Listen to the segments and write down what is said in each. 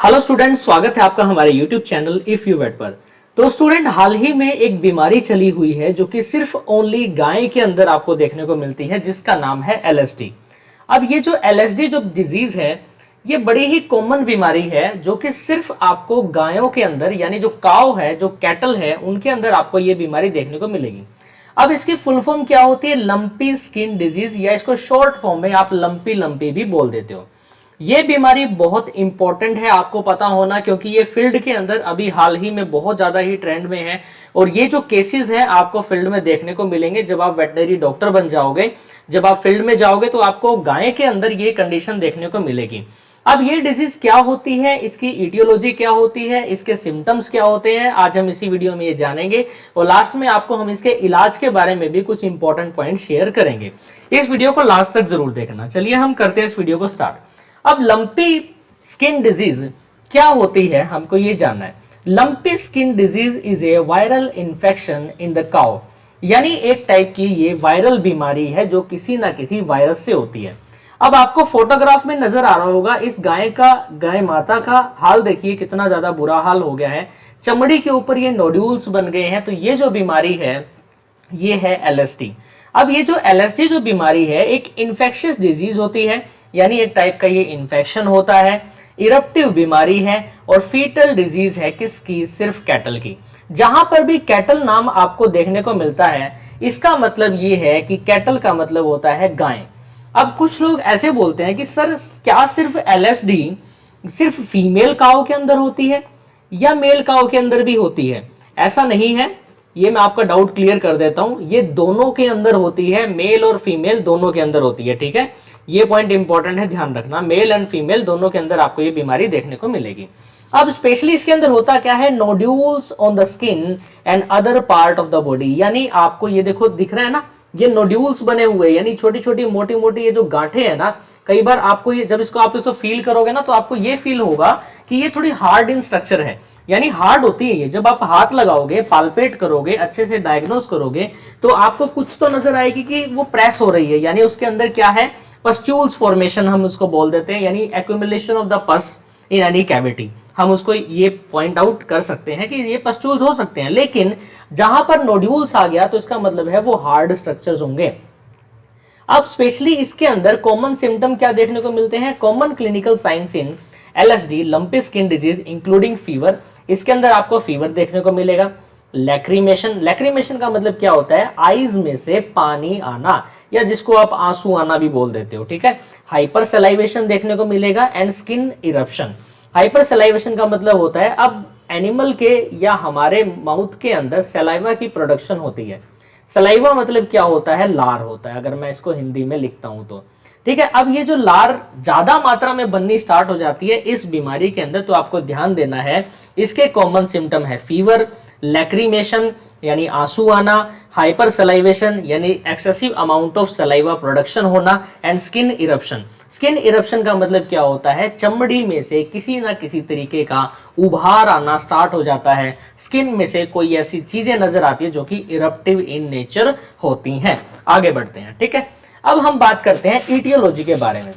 Hello student, स्वागत है आपका हमारे YouTube channel if you vet पर। तो स्टूडेंट, हाल ही में एक बीमारी चली हुई है जो कि सिर्फ ओनली गाय के अंदर आपको देखने को मिलती है, जिसका नाम है एलएसडी। अब ये जो एलएसडी जो डिजीज है, ये बड़ी ही कॉमन बीमारी है जो कि सिर्फ आपको गायों के अंदर, यानी जो काव है, जो कैटल है, उनके अंदर आपको ये बीमारी देखने को मिलेगी। अब इसकी फुल फॉर्म क्या होती है? लंपी स्किन डिजीज, या इसको शॉर्ट फॉर्म में आप लंपी लंपी भी बोल देते हो। ये बीमारी बहुत इंपॉर्टेंट है आपको पता होना, क्योंकि ये फील्ड के अंदर अभी हाल ही में बहुत ज्यादा ही ट्रेंड में है। और ये जो केसेस हैं आपको फील्ड में देखने को मिलेंगे जब आप वेटनरी डॉक्टर बन जाओगे। जब आप फील्ड में जाओगे तो आपको गाय के अंदर ये कंडीशन देखने को मिलेगी। अब ये डिजीज क्या होती है, इसकी इटियोलॉजी क्या होती है, इसके सिम्टम्स क्या होते हैं, आज हम इसी वीडियो में ये जानेंगे। और लास्ट में आपको हम इसके इलाज के बारे में भी कुछ इंपॉर्टेंट पॉइंट शेयर करेंगे। इस वीडियो को लास्ट तक जरूर देखना। चलिए हम करते हैं इस वीडियो को स्टार्ट। अब लंपी स्किन डिजीज क्या होती है, हमको ये जानना है। Lumpy skin disease is a viral infection in the cow, यानी एक टाइप की ये वायरल बीमारी है जो किसी ना किसी वायरस से होती है। अब आपको फोटोग्राफ में नजर आ रहा होगा इस गाय माता का हाल देखिए, कितना ज्यादा बुरा हाल हो गया है। चमड़ी के ऊपर ये नोड्यूल्स बन गए हैं। तो ये जो बीमारी है ये है एलएसडी। अब ये जो एलएसडी जो बीमारी है एक इन्फेक्शियस डिजीज होती है, यानी एक टाइप का ये इन्फेक्शन होता है। इरप्टिव बीमारी है और फीटल डिजीज है किसकी? सिर्फ कैटल की। जहां पर भी कैटल नाम आपको देखने को मिलता है, इसका मतलब ये है कि कैटल का मतलब होता है गाय। अब कुछ लोग ऐसे बोलते हैं कि सर, क्या सिर्फ एलएसडी सिर्फ फीमेल काऊ के अंदर होती है या मेल काऊ के अंदर भी होती है? ऐसा नहीं है, ये मैं आपका डाउट क्लियर कर देता हूं। ये दोनों के अंदर होती है, मेल और फीमेल दोनों के अंदर होती है। ठीक है, ये पॉइंट इंपॉर्टेंट है, ध्यान रखना। मेल एंड फीमेल दोनों के अंदर आपको ये बीमारी देखने को मिलेगी। अब स्पेशली इसके अंदर होता क्या है? Nodules on the skin and other part of the body, यानी आपको ये देखो दिख रहा है ना, ये नोड्यूल्स बने हुए, यानी छोटी छोटी मोटी मोटी ये जो गांठें हैं ना, कई बार आपको ये जब आप इसको फील करोगे ना तो आपको ये फील होगा कि ये थोड़ी हार्ड इन स्ट्रक्चर है, यानी हार्ड होती है ये। जब आप हाथ लगाओगे, पाल्पेट करोगे, अच्छे से डायग्नोस करोगे तो आपको कुछ तो नजर आएगी कि वो प्रेस हो रही है, यानी उसके अंदर क्या है? पस्ट्यूल्स फॉर्मेशन हम उसको बोल देते हैं, यानी एक्यूमुलेशन ऑफ द पस इन एनी कैविटी। हम उसको ये पॉइंट आउट कर सकते हैं कि ये पस्ट्यूल्स हो सकते हैं, लेकिन जहां पर नोड्यूल्स आ गया तो इसका मतलब है वो हार्ड स्ट्रक्चर्स होंगे। अब स्पेशली इसके अंदर कॉमन सिम्टम क्या देखने को मिलते हैं? Common clinical science in LSD lumpy skin disease including fever. इसके अंदर आपको फीवर देखने को मिलेगा। लैक्रीमेशन, लैक्रीमेशन का मतलब क्या होता है? आईज में से पानी आना, या जिसको आप आंसू आना भी बोल देते हो। ठीक है। हाइपर सलाइवेशन देखने को मिलेगा and skin eruption. Hyper salivation का मतलब होता है अब एनिमल के या हमारे माउथ के अंदर सलाइवा की प्रोडक्शन होती है। सलाइवा मतलब क्या होता है? लार होता है, अगर मैं इसको हिंदी में लिखता हूं तो। ठीक है। अब ये जो लार ज्यादा मात्रा में बननी स्टार्ट हो जाती है इस बीमारी के अंदर, तो आपको ध्यान देना है। इसके कॉमन सिम्टम है फीवर, लैक्रीमेशन यानी आंसू आना, हाइपर सलाइवेशन यानी excessive amount of saliva production होना, and skin eruption. Skin eruption का मतलब क्या होता है? चमड़ी में से किसी ना किसी तरीके का उभार आना स्टार्ट हो जाता है। स्किन में से कोई ऐसी चीजें नजर आती है जो कि इरप्टिव इन नेचर होती हैं। आगे बढ़ते हैं। ठीक है। अब हम बात करते हैं ईटियोलॉजी के बारे में।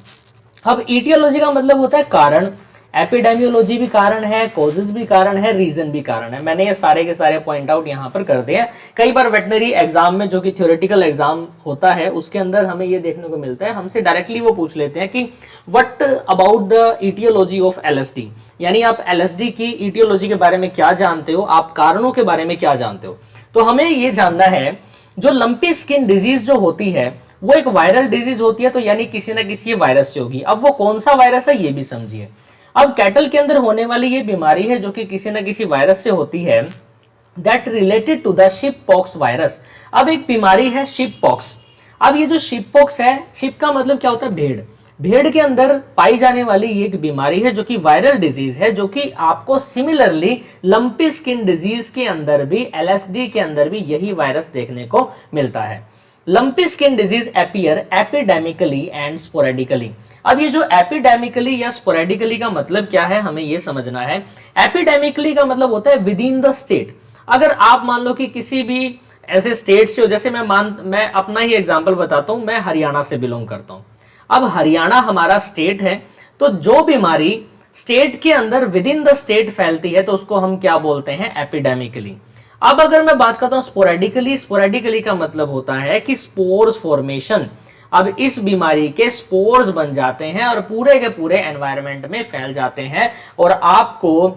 अब ईटियोलॉजी का मतलब होता है कारण। एपिडेमियोलॉजी भी कारण है, कॉजेज भी कारण है, रीजन भी कारण है। मैंने ये सारे के सारे पॉइंट आउट यहाँ पर कर दिए हैं। कई बार वेटनरी एग्जाम में, जो कि थ्योरेटिकल एग्जाम होता है, उसके अंदर हमें ये देखने को मिलता है, हमसे डायरेक्टली वो पूछ लेते हैं कि what about the aetiology of LSD, यानी आप एलएसडी की ईटियोलॉजी के बारे में क्या जानते हो, आप कारणों के बारे में क्या जानते हो। तो हमें ये जानना है, जो लंपी स्किन डिजीज जो होती है वो एक वायरल डिजीज होती है, तो यानी किसी ना किसी वायरस से होगी। अब वो कौन सा वायरस है ये भी समझिए। अब कैटल के अंदर होने वाली ये बीमारी है जो कि किसी ना किसी वायरस से होती है, that related to the sheep pox virus. अब एक बीमारी है शिप पॉक्स। अब ये जो शिप पॉक्स है, शिप का मतलब क्या होता है? भेड़। भेड़ के अंदर पाई जाने वाली ये एक बीमारी है जो कि वायरल डिजीज है, जो कि आपको सिमिलरली लंपी स्किन डिजीज के अंदर भी, एलएसडी के अंदर भी यही वायरस देखने को मिलता है। Lumpy skin disease appear epidemically and sporadically. अब ये जो एपिडेमिकली या स्पोरेडिकली का मतलब क्या है, हमें ये समझना है। एपिडेमिकली का मतलब होता है विद इन द स्टेट। अगर आप मान लो कि किसी भी ऐसे स्टेट से हो, जैसे मैं अपना ही एग्जांपल बताता हूं, मैं हरियाणा से बिलोंग करता हूं। अब हरियाणा हमारा स्टेट है, तो जो बीमारी स्टेट के अंदर विद इन द स्टेट फैलती है तो उसको हम क्या बोलते हैं, एपिडेमिकली। अब अगर मैं बात करता हूं स्पोरेडिकली, स्पोरेडिकली का मतलब होता है कि स्पोर्स फॉर्मेशन। अब इस बीमारी के स्पोर्स बन जाते हैं और पूरे के पूरे एनवायरनमेंट में फैल जाते हैं और आपको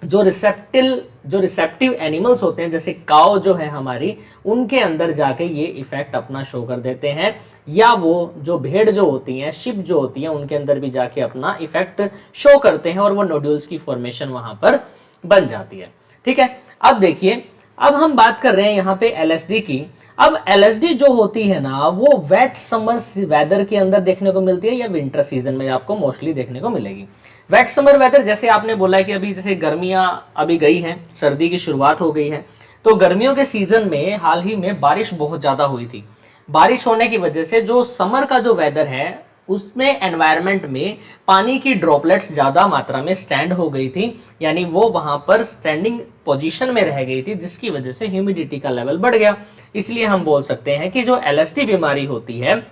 जो रिसेप्टिव एनिमल्स होते हैं जैसे काऊ जो है हमारी, उनके अंदर जाके ये इफेक्ट अपना शो कर देते हैं, या वो जो भेड़ जो होती हैं, शिप जो होती हैं, उनके अंदर भी जाके अपना इफेक्ट शो करते हैं और वो नोड्यूल्स की फॉर्मेशन वहां पर बन जाती है। ठीक है, अब देखिए, अब हम बात कर रहे हैं यहाँ पे एलएसडी की। अब एलएसडी जो होती है ना, वो वेट समर वेदर के अंदर देखने को मिलती है या विंटर सीजन में आपको मोस्टली देखने को मिलेगी। वेट समर वेदर जैसे आपने बोला है कि अभी जैसे गर्मियां अभी गई हैं, सर्दी की शुरुआत हो गई है, तो गर्मियों के सीजन में हाल ही में बारिश बहुत ज्यादा हुई थी। बारिश होने की वजह से जो समर का जो वेदर है उसमें एनवायरनमेंट में पानी की ड्रॉपलेट्स ज्यादा मात्रा में स्टैंड हो गई थी, यानी वो वहां पर स्टैंडिंग पोजीशन में रह गई थी, जिसकी वजह से ह्यूमिडिटी का लेवल बढ़ गया। इसलिए हम बोल सकते हैं कि जो एलएसडी बीमारी होती है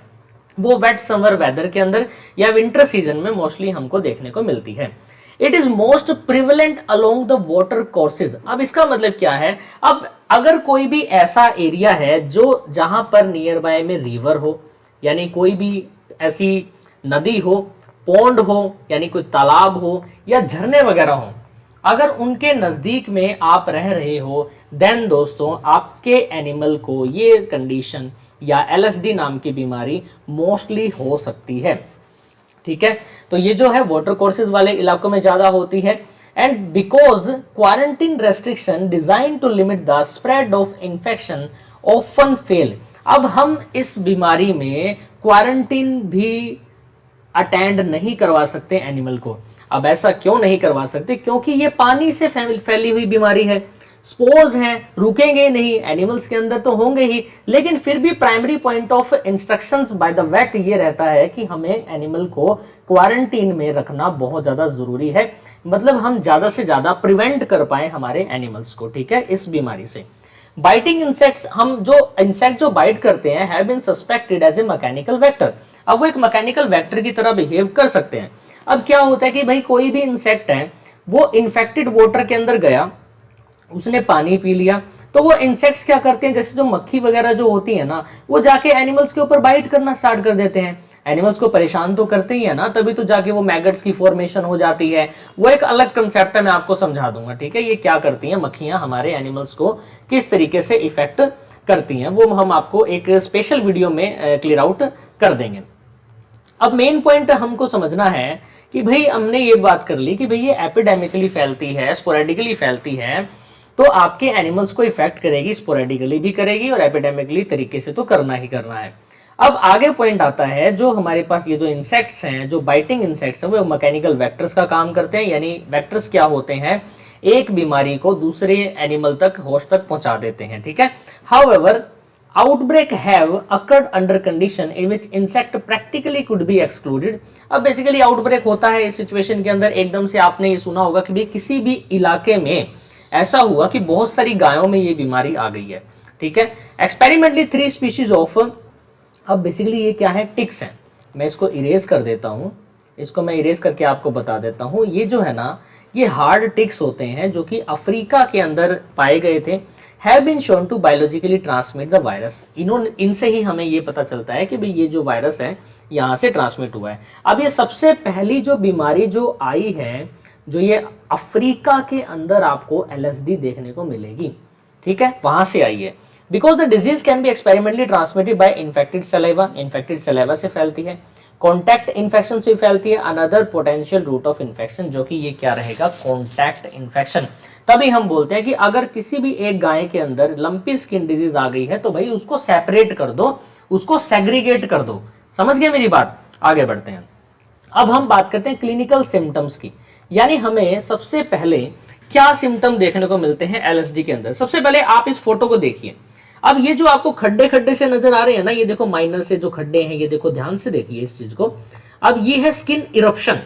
वो वेट समर वेदर के अंदर या विंटर सीजन में मोस्टली हमको देखने को मिलती है। It is most prevalent along the water courses. अब इसका मतलब क्या है, अब अगर कोई भी ऐसा एरिया है जो जहां पर नियर बाय में रिवर हो, यानी कोई भी ऐसी नदी हो, पौंड हो, यानी कोई तालाब हो या झरने वगैरह हो, अगर उनके नजदीक में आप रह रहे हो, देन दोस्तों आपके एनिमल को ये कंडीशन या एलएसडी नाम की बीमारी मोस्टली हो सकती है। ठीक है, तो ये जो है वाटर कोर्सेज वाले इलाकों में ज्यादा होती है। And because quarantine restriction design to limit the spread of infection often fail. अब हम इस बीमारी में क्वारंटीन भी अटेंड नहीं करवा सकते एनिमल को। अब ऐसा क्यों नहीं करवा सकते, क्योंकि ये पानी से फैली हुई बीमारी है, स्पोर्स हैं, रुकेंगे नहीं, एनिमल्स के अंदर तो होंगे ही, लेकिन फिर भी primary point of instructions by the way ये रहता है कि हमें एनिमल को क्वारंटीन में रखना बहुत ज्यादा जरूरी है, मतलब हम ज्यादा से ज्यादा प्रिवेंट कर पाए हमारे एनिमल्स को, ठीक है, इस बीमारी से। बाइटिंग इंसेक्ट्स, हम जो इंसेक्ट जो बाइट करते हैं have been suspected as a mechanical vector. अब वो एक मैकेनिकल वेक्टर की तरह बिहेव कर सकते हैं। अब क्या होता है कि भाई कोई भी इंसेक्ट है वो इन्फेक्टेड वाटर के अंदर गया, उसने पानी पी लिया, तो वो इंसेक्ट्स क्या करते हैं, जैसे जो मक्खी वगैरह जो होती है ना, वो जाके एनिमल्स के ऊपर बाइट करना स्टार्ट कर देते हैं। एनिमल्स को परेशान तो करते ही है ना, तभी तो जाके वो मैगट्स की फॉर्मेशन हो जाती है। वो एक अलग कंसेप्ट है, मैं आपको समझा दूंगा, ठीक है। ये क्या करती हैं मक्खियां, हमारे एनिमल्स को किस तरीके से इफेक्ट करती हैं, वो हम आपको एक स्पेशल वीडियो में क्लियर आउट कर देंगे। अब मेन पॉइंट हमको समझना है कि भाई हमने ये बात कर ली कि भाई ये एपिडेमिकली फैलती है, स्पोरेडिकली फैलती है, तो आपके एनिमल्स को इफेक्ट करेगी, स्पोरेडिकली भी करेगी और एपिडेमिकली तरीके से तो करना ही करना है। अब आगे पॉइंट आता है, जो हमारे पास ये जो इंसेक्ट्स हैं, जो बाइटिंग इंसेक्ट्स हैं, वो मैकेनिकल वेक्टर्स का काम करते हैं। यानी वेक्टर्स क्या होते हैं, एक बीमारी को दूसरे एनिमल तक, होस्ट तक पहुंचा देते हैं, ठीक है। However outbreak have occurred under condition in which insect practically could be excluded. अब बेसिकली आउटब्रेक होता है इस सिचुएशन के अंदर, एकदम से आपने ये सुना होगा कि भाई किसी भी इलाके में ऐसा हुआ कि बहुत सारी गायों में ये बीमारी आ गई है, ठीक है। एक्सपेरिमेंटली 3 स्पीशीज ऑफ, अब बेसिकली ये क्या है, टिक्स हैं। मैं इसको इरेज कर देता हूं, इसको मैं इरेज करके आपको बता देता हूं। ये जो है ना, ये हार्ड टिक्स होते हैं जो कि अफ्रीका के अंदर पाए गए थे। Have been shown to biologically transmit the virus. इनसे ही हमें ये पता चलता है कि भाई ये जो वायरस है यहाँ से ट्रांसमिट हुआ है। अब ये सबसे पहली जो बीमारी जो आई है, जो ये अफ्रीका के अंदर आपको एलएसडी देखने को मिलेगी, ठीक है, वहां से आई है। Because the disease can be experimentally transmitted by infected saliva, infected saliva से फैलती है, कॉन्टैक्ट इन्फेक्शन से फैलती है, another potential route of infection, जो कि ये क्या रहेगा, कॉन्टैक्ट इन्फेक्शन। तभी हम बोलते हैं कि अगर किसी भी एक गाय के अंदर लंपी स्किन डिजीज आ गई है तो भाई उसको सेपरेट कर दो, उसको सेग्रीगेट कर दो। समझ गए मेरी बात, आगे बढ़ते हैं। अब हम बात करते हैं क्लिनिकल सिम्टम्स की, यानी हमें सबसे पहले क्या सिम्टम देखने को मिलते हैं एलएसडी के अंदर। सबसे पहले आप इस फोटो को देखिए। अब ये जो आपको खड्डे खड्डे से नजर आ रहे हैं ना, ये देखो माइनर से जो खड्डे हैं, ये देखो ध्यान से देखिए इस चीज को। अब ये है स्किन इरप्शन,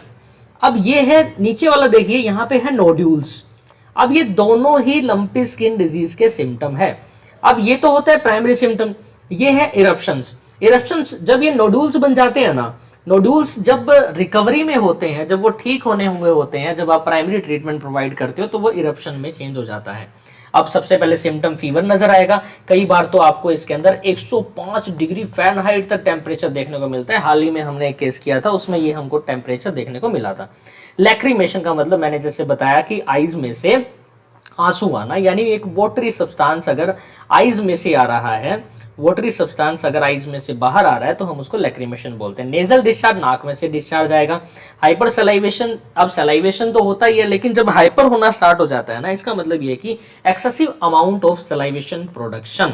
अब ये है नीचे वाला, देखिए यहाँ पे है नोड्यूल्स। अब ये दोनों ही लंपी स्किन डिजीज के सिम्टम है। अब ये तो होता है प्राइमरी सिम्टम, ये है इरप्शंस। इरप्शंस जब ये नोड्यूल्स बन जाते हैं ना, नोड्यूल्स जब रिकवरी में होते हैं, जब वो ठीक होने हुए होते हैं, जब आप प्राइमरी ट्रीटमेंट प्रोवाइड करते हो तो वो इरप्शन में चेंज हो जाता है। अब सबसे पहले सिम्टम फीवर नजर आएगा, कई बार तो आपको इसके अंदर 105 डिग्री फ़ारेनहाइट तक टेम्परेचर देखने को मिलता है। हाल ही में हमने एक केस किया था, उसमें ये हमको टेम्परेचर देखने को मिला था। लैक्रीमेशन का मतलब मैंने जैसे बताया कि आईज में से आंसू आना, यानी एक वाटरी सब्सटेंस अगर आईज में से आ रहा है, वाटरी सब्सटेंस अगर आईज में से बाहर आ रहा है तो हम उसको लैक्रीमेशन बोलते हैं। नेजल डिस्चार्ज, नाक में से डिस्चार्ज आएगा। हाइपर सलाइवेशन, अब सलाइवेशन तो होता ही है, लेकिन जब हाइपर होना स्टार्ट हो जाता है ना, इसका मतलब ये है कि excessive amount of salivation production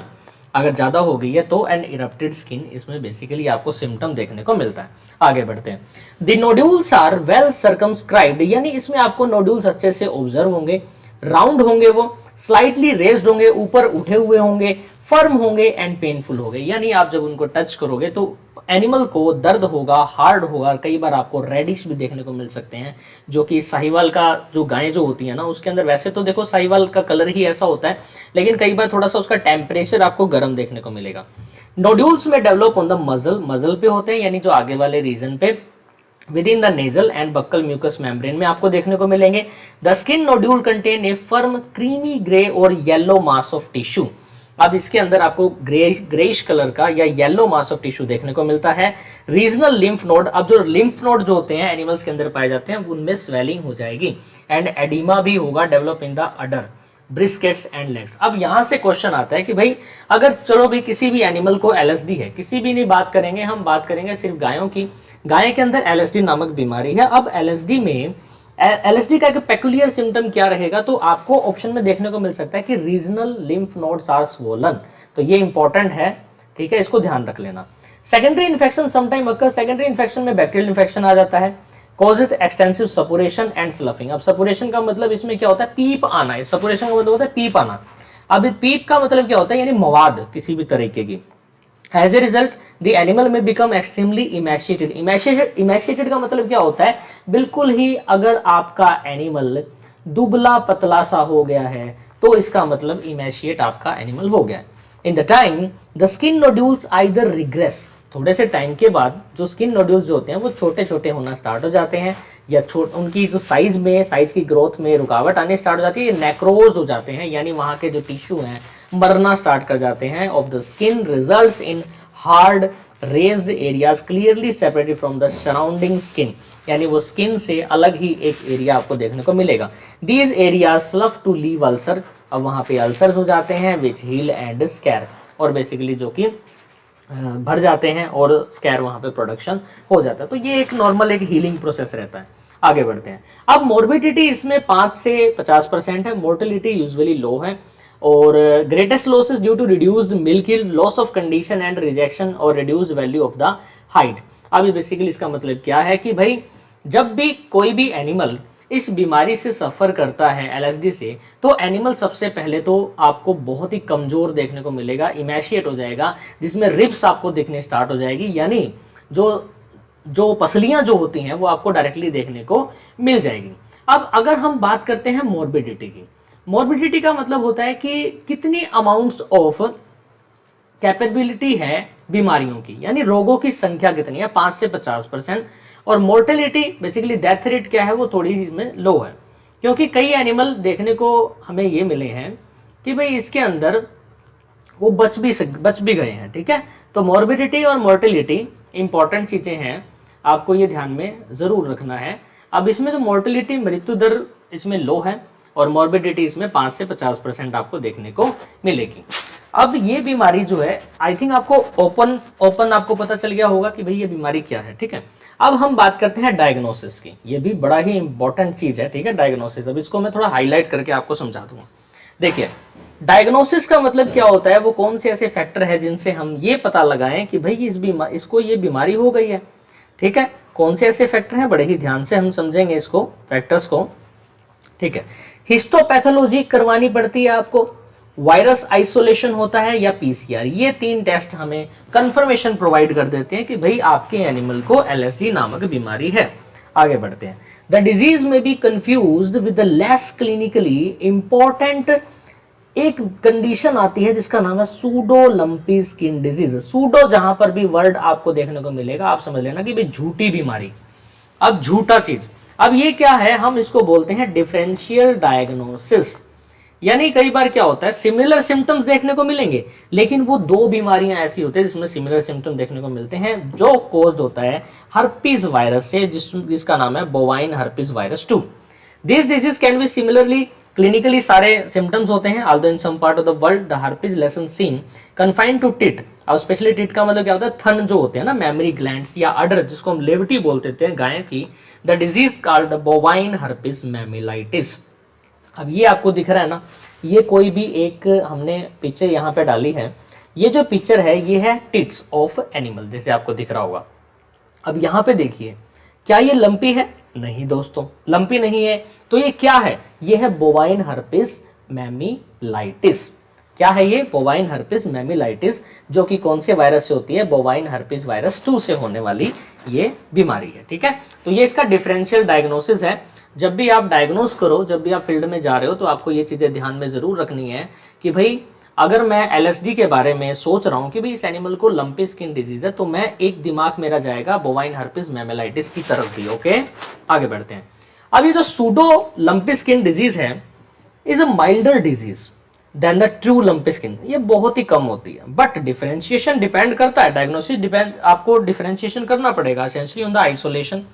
अगर ज्यादा हो गई है तो एन इरप्टेड स्किन, इसमें बेसिकली आपको सिम्टम देखने को मिलता है। आगे बढ़ते हैं। The nodules are well circumscribed, यानी इसमें आपको नोड्यूल्स अच्छे से ऑब्जर्व होंगे, राउंड होंगे, वो स्लाइटली रेज्ड होंगे, ऊपर उठे हुए होंगे, फर्म होंगे एंड पेनफुल होंगे, यानी आप जब उनको टच करोगे तो एनिमल को दर्द होगा, हार्ड होगा। कई बार आपको रेडिश भी देखने को मिल सकते हैं, जो कि साहिवाल का जो गायें जो होती है ना, उसके अंदर वैसे तो देखो साहिवाल का कलर ही ऐसा होता है, लेकिन कई बार थोड़ा सा उसका टेम्परेचर आपको गर्म देखने को मिलेगा। नोड्यूल्स में डेवलप ऑन द मजल, मजल पे होते हैं, यानी जो आगे वाले रीजन पे within the nasal and buccal mucous membrane में आपको देखने को मिलेंगे। The skin nodule contain a firm creamy grey और येलो मास ऑफ टिश्यू। अब इसके अंदर आपको ग्रेइश कलर का या येलो मास ऑफ टिश्यू देखने को मिलता है। रीजनल लिम्फ नोड, अब जो लिम्फ नोड जो होते हैं एनिमल्स के अंदर पाए जाते हैं, उनमें स्वेलिंग हो जाएगी एंड एडिमा भी होगा, develop in the udder, briskets and legs. अब यहां से क्वेश्चन आता है कि भाई अगर चलो भी किसी भी एनिमल को एलएसडी है, किसी भी नहीं बात करेंगे, हम बात करेंगे सिर्फ गायों की, गाय के अंदर एलएसडी नामक बीमारी है। अब एलएसडी में एलएसडी का एक पेक्युलियर सिम्टम क्या रहेगा, तो आपको ऑप्शन में देखने को मिल सकता है कि regional lymph nodes are swollen, तो ये इंपॉर्टेंट है, ठीक है, इसको ध्यान रख लेना। Secondary infection sometime occur, secondary infection में बैक्टीरियल इन्फेक्शन आ जाता है। Causes extensive suppuration and sloughing. अब सपुरेशन का मतलब इसमें क्या होता है, पीप आना है। सपुरेशन का मतलब होता है पीप आना। अब पीप का मतलब क्या होता है, यानी मवाद किसी भी तरीके की। As a result the animal में बिकम एक्सट्रीमली इमेशिएटेड। इमेशिएटेड का मतलब क्या होता है, बिल्कुल ही अगर आपका एनिमल दुबला पतला सा हो गया है तो इसका मतलब इमेशिएट आपका एनिमल हो गया है। In the time the skin nodules either regress, थोड़े से टाइम के बाद जो स्किन नोड्यूल्स जो होते हैं वो छोटे छोटे होना स्टार्ट हो जाते हैं, या उनकी जो साइज की ग्रोथ में रुकावट आने स्टार्ट हो जाती है, नेक्रोज हो जाते हैं, यानी वहां के जो टिश्यू हैं मरना स्टार्ट कर जाते हैं। Of the skin results in hard raised areas clearly separated from the surrounding skin, यानी वो स्किन से अलग ही एक एरिया आपको देखने को मिलेगा। These areas slough to leave ulcer, अब वहां पे अल्सर हो जाते हैं, विच हील एंड स्कैर, और बेसिकली जो कि भर जाते हैं और स्कैर वहां पे प्रोडक्शन हो जाता है। तो ये एक नॉर्मल एक हीलिंग प्रोसेस रहता है। आगे बढ़ते हैं। अब मोर्बिडिटी इसमें 5 से 50% है, मोर्टेलिटी यूजुअली लो है, और greatest loss is due to reduced milk yield, loss of condition and rejection और reduced value of the hide. अब बेसिकली इसका मतलब क्या है कि भाई जब भी कोई भी एनिमल इस बीमारी से सफर करता है एलएसडी से, तो एनिमल सबसे पहले तो आपको बहुत ही कमजोर देखने को मिलेगा, इमेशिएट हो जाएगा, जिसमें रिब्स आपको दिखने स्टार्ट हो जाएगी, यानी जो पसलियां जो होती हैं वो आपको डायरेक्टली देखने को मिल जाएगी। अब अगर हम बात करते हैं मोर्बिडिटी की, मोर्बिडिटी का मतलब होता है कि कितनी अमाउंट्स ऑफ कैपेबिलिटी है बीमारियों की, यानी रोगों की संख्या कितनी है, 5 से 50%। और मोर्टेलिटी बेसिकली डेथ रेट क्या है, वो थोड़ी में लो है, क्योंकि कई एनिमल देखने को हमें ये मिले हैं कि भाई इसके अंदर वो बच भी गए हैं, ठीक है। तो मोर्बिडिटी और मोर्टेलिटी इंपॉर्टेंट चीजें हैं, आपको ये ध्यान में जरूर रखना है। अब इसमें तो मोर्टेलिटी, मृत्यु दर इसमें लो है, और मोर्बिडिटी इसमें 5 से 50% आपको देखने को मिलेगी। अब ये बीमारी जो है, आई थिंक आपको ओपन आपको पता चल गया होगा कि भाई ये बीमारी क्या है, ठीक है। अब हम बात करते हैं डायग्नोसिस की, ये भी बड़ा ही इंपॉर्टेंट चीज है, ठीक है, डायग्नोसिस। अब इसको मैं थोड़ा हाईलाइट करके आपको समझा दूंगा। देखिए, डायग्नोसिस का मतलब क्या होता है, वो कौन से ऐसे फैक्टर है जिनसे हम ये पता लगाएं कि भाई इसको ये बीमारी हो गई है, ठीक है। कौन से ऐसे फैक्टर हैं, बड़े ही ध्यान से हम समझेंगे इसको, फैक्टर्स को, ठीक है। हिस्टोपैथोलॉजी करवानी पड़ती है आपको, वायरस आइसोलेशन होता है, या पीसीआर। ये 3 टेस्ट हमें कंफर्मेशन प्रोवाइड कर देते हैं कि भाई आपके एनिमल को एलएसडी नामक बीमारी है। आगे बढ़ते हैं। द डिजीज में B confused with the less clinically important एक कंडीशन आती है जिसका नाम है pseudo lumpy skin disease. Pseudo जहां पर भी वर्ड आपको देखने को मिलेगा आप समझ लेना कि भाई झूठी बीमारी, अब झूठा चीज। अब ये क्या है, हम इसको बोलते हैं डिफरेंशियल डायग्नोसिस। यानी कई बार क्या होता है, सिमिलर सिम्टम्स देखने को मिलेंगे लेकिन वो दो बीमारियां ऐसी होती है जिसमें सिमिलर सिम्टम देखने को मिलते हैं, जो कोज्ड होता है हर्पीज वायरस से, जिसका नाम है bovine herpes virus 2। This disease can B similarly clinically सारे सिम्टम्स होते हैं, although in some part of the world the herpes lesson seen confined to tit। अब स्पेशली टिट का मतलब क्या होता है, थन जो होते हैं ना, मेमरी ग्लैंड्स या अडर जिसको हम लेविटी बोलते थे गाय की, the disease called the bovine herpes mammillitis. अब ये आपको दिख रहा है ना, ये कोई भी एक हमने पिक्चर यहाँ पे डाली है, ये जो पिक्चर है ये है टिट्स ऑफ एनिमल, जैसे आपको दिख रहा होगा। अब यहाँ पे देखिए, क्या ये लंपी है? नहीं दोस्तों, लंपी नहीं है। तो ये क्या है? ये है बोवाइन हर्पिस मैमिलाइटिस। क्या है ये? बोवाइन हर्पिस मैमिलाइटिस, जो कि कौन से वायरस से होती है? बोवाइन हर्पिस वायरस 2 से होने वाली ये बीमारी है। ठीक है, तो ये इसका डिफरेंशियल डायग्नोसिस है। जब भी आप डायग्नोस करो, जब भी आप फील्ड में जा रहे हो, तो आपको ये चीजें ध्यान में जरूर रखनी है कि भाई अगर मैं एलएसडी के बारे में सोच रहा हूं कि भाई इस एनिमल को लंपी स्किन डिजीज है, तो मैं एक दिमाग मेरा जाएगा बोवाइन हर्पिस मैमिलाइटिस की तरफ भी। ओके, आगे बढ़ते हैं। अब ये जो सूडो लंपी स्किन डिजीज है is a milder disease than the true lumpy skin. ये बहुत ही कम होती है, बट डिफरेंशिएशन डिपेंड करता है, डायग्नोसिस डिपेंड, आपको डिफरेंशिएशन करना पड़ेगा essentially on the isolation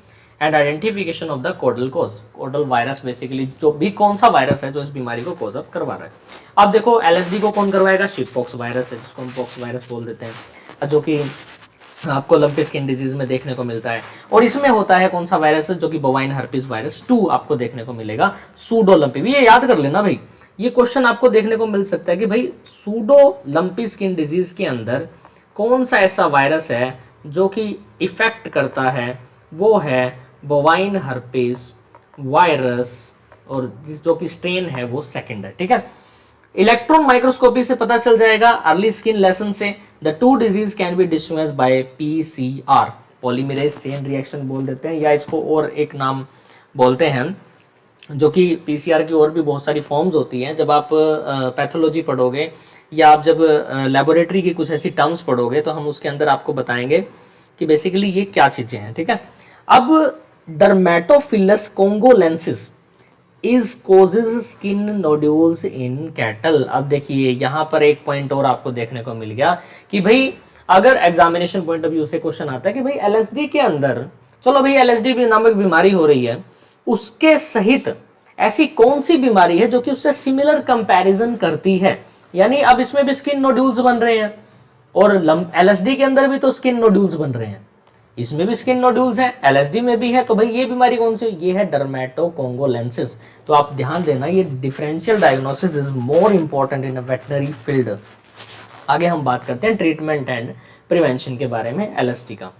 and identification of the causal cause. Causal virus basically जो भी कौन सा वायरस है जो इस बीमारी को कोज अप करवा रहा है। अब देखो एलएसडी को कौन करवाएगा? शिपपॉक्स वायरस है, जिसको हम पॉक्स वायरस बोल देते हैं, जो कि आपको लंपी स्किन डिजीज में देखने को मिलता है। और इसमें होता है कौन सा वायरस है? जो कि बोवाइन हर्पिस वायरस 2 आपको देखने को मिलेगा, सूडो लंपी। भी ये याद कर लेना भाई, ये क्वेश्चन आपको देखने को मिल सकता है कि भाई सूडो लंपी स्किन डिजीज के अंदर कौन सा ऐसा वायरस है जो कि इफेक्ट करता है? वो है बोवाइन हर्पिस वायरस, और जो कि स्ट्रेन है वो सेकंड है। ठीक है, इलेक्ट्रॉन माइक्रोस्कोपी से पता चल जाएगा, अर्ली स्किन लेसन से। The two disease can be distinguished by PCR, polymerase chain reaction बोल देते हैं, या इसको और एक नाम बोलते हैं, जो कि पीसीआर की और भी बहुत सारी फॉर्म्स होती हैं। जब आप पैथोलॉजी पढ़ोगे या आप जब लेबोरेटरी की कुछ ऐसी टर्म्स पढ़ोगे तो हम उसके अंदर आपको बताएंगे कि बेसिकली ये क्या चीजें हैं। ठीक है, अब Dermatophilus congolensis is causes skin nodules in cattle. अब देखिए यहाँ पर एक पॉइंट और आपको देखने को मिल गया कि भाई अगर एग्जामिनेशन पॉइंट ऑफ व्यू से क्वेश्चन आता है कि भाई एलएसडी के अंदर, चलो भाई एलएसडी भी नामक बीमारी हो रही है, उसके सहित ऐसी कौन सी बीमारी है जो कि उससे सिमिलर कंपैरिजन करती है? यानी अब इसमें भी स्किन नोड्यूल्स बन रहे हैं और एलएसडी के अंदर भी तो स्किन नोड्यूल्स बन रहे हैं, इसमें भी स्किन नोड्यूल्स हैं, एलएसडी में भी है, तो भाई ये बीमारी कौन सी? ये है डर्मेटोकोंगोलेंसिस। तो आप ध्यान देना, ये differential diagnosis is more important in a veterinary field. आगे हम बात करते हैं ट्रीटमेंट एंड प्रिवेंशन के बारे में एलएसडी का।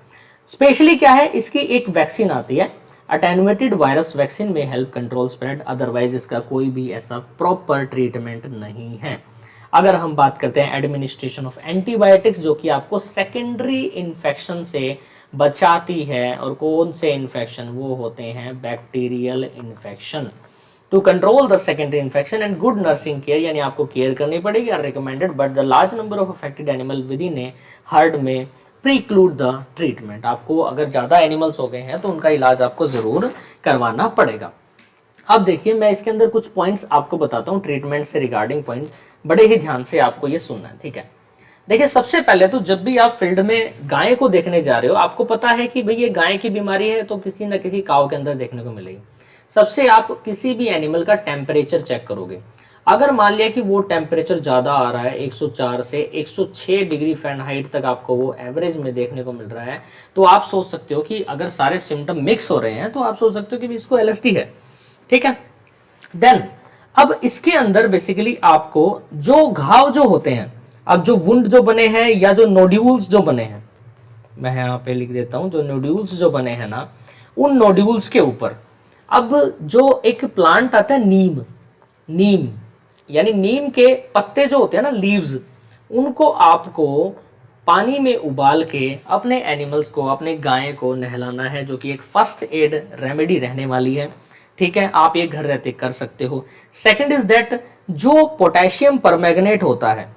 स्पेशली क्या है, इसकी एक वैक्सीन आती है, अटेनुएटेड वायरस वैक्सीन में हेल्प कंट्रोल स्प्रेड, अदरवाइज इसका कोई भी ऐसा प्रॉपर ट्रीटमेंट नहीं है। अगर हम बात करते हैं एडमिनिस्ट्रेशन ऑफ एंटीबायोटिक्स, जो कि आपको सेकेंडरी इन्फेक्शन से बचाती है, और कौन से इन्फेक्शन? वो होते हैं bacterial infection. To control the secondary infection and good nursing care, यानी आपको केयर करनी पड़ेगी, are recommended, but the large number of affected animal within a herd में प्रीक्लूड द ट्रीटमेंट। आपको अगर ज्यादा एनिमल्स हो गए हैं तो उनका इलाज आपको जरूर करवाना पड़ेगा। अब देखिए मैं इसके अंदर कुछ पॉइंट्स आपको बताता हूँ ट्रीटमेंट से रिगार्डिंग पॉइंट, बड़े ही ध्यान से आपको ये सुनना है। ठीक है, देखिए सबसे पहले तो जब भी आप फील्ड में गाय को देखने जा रहे हो, आपको पता है कि भाई ये गाय की बीमारी है तो किसी ना किसी काव के अंदर देखने को मिलेगी। सबसे आप किसी भी एनिमल का टेम्परेचर चेक करोगे, अगर मान लिया कि वो टेम्परेचर ज्यादा आ रहा है, 104 से 106 डिग्री फ़ारेनहाइट तक आपको वो एवरेज में देखने को मिल रहा है, तो आप सोच सकते हो कि अगर सारे सिम्टम मिक्स हो रहे हैं तो आप सोच सकते हो कि इसको एलएसडी है। ठीक है, देन अब इसके अंदर बेसिकली आपको जो घाव जो होते हैं, अब जो वुंड जो बने हैं या जो नोड्यूल्स जो बने हैं, मैं यहाँ पे लिख देता हूं, जो नोड्यूल्स जो बने हैं ना, उन नोड्यूल्स के ऊपर अब जो एक प्लांट आता है नीम, नीम यानी नीम के पत्ते जो होते हैं ना, लीव्स, उनको आपको पानी में उबाल के अपने एनिमल्स को, अपने गाय को नहलाना है, जो कि एक फर्स्ट एड रेमेडी रहने वाली है। ठीक है, आप ये घर रहते कर सकते हो। सेकंड इज दैट जो पोटेशियम परमैंगनेट होता है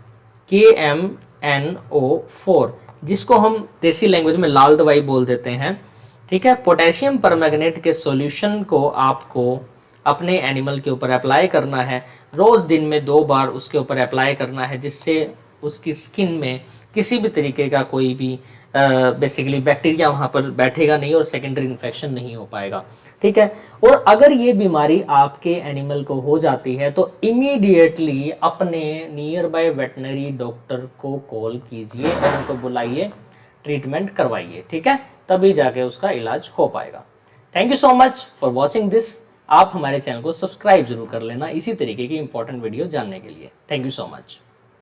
KMnO4, जिसको हम देसी लैंग्वेज में लाल दवाई बोल देते हैं, ठीक है। पोटेशियम परमैंगनेट के सॉल्यूशन को आपको अपने एनिमल के ऊपर अप्लाई करना है। रोज दिन में 2 बार उसके ऊपर अप्लाई करना है, जिससे उसकी स्किन में किसी भी तरीके का कोई भी बेसिकली बैक्टीरिया वहाँ पर बैठेगा नहीं और सेकेंडरी इन्फेक्शन नहीं हो पाएगा, ठीक है। और अगर ये बीमारी आपके एनिमल को हो जाती है तो इमीडिएटली अपने नियर बाय वेटनरी डॉक्टर को कॉल कीजिए और उनको बुलाइए, ट्रीटमेंट करवाइए, ठीक है। तभी जाके उसका इलाज हो पाएगा। Thank you so much for watching this. आप हमारे चैनल को सब्सक्राइब जरूर कर लेना इसी तरीके की इंपॉर्टेंट वीडियो जानने के लिए। Thank you so much.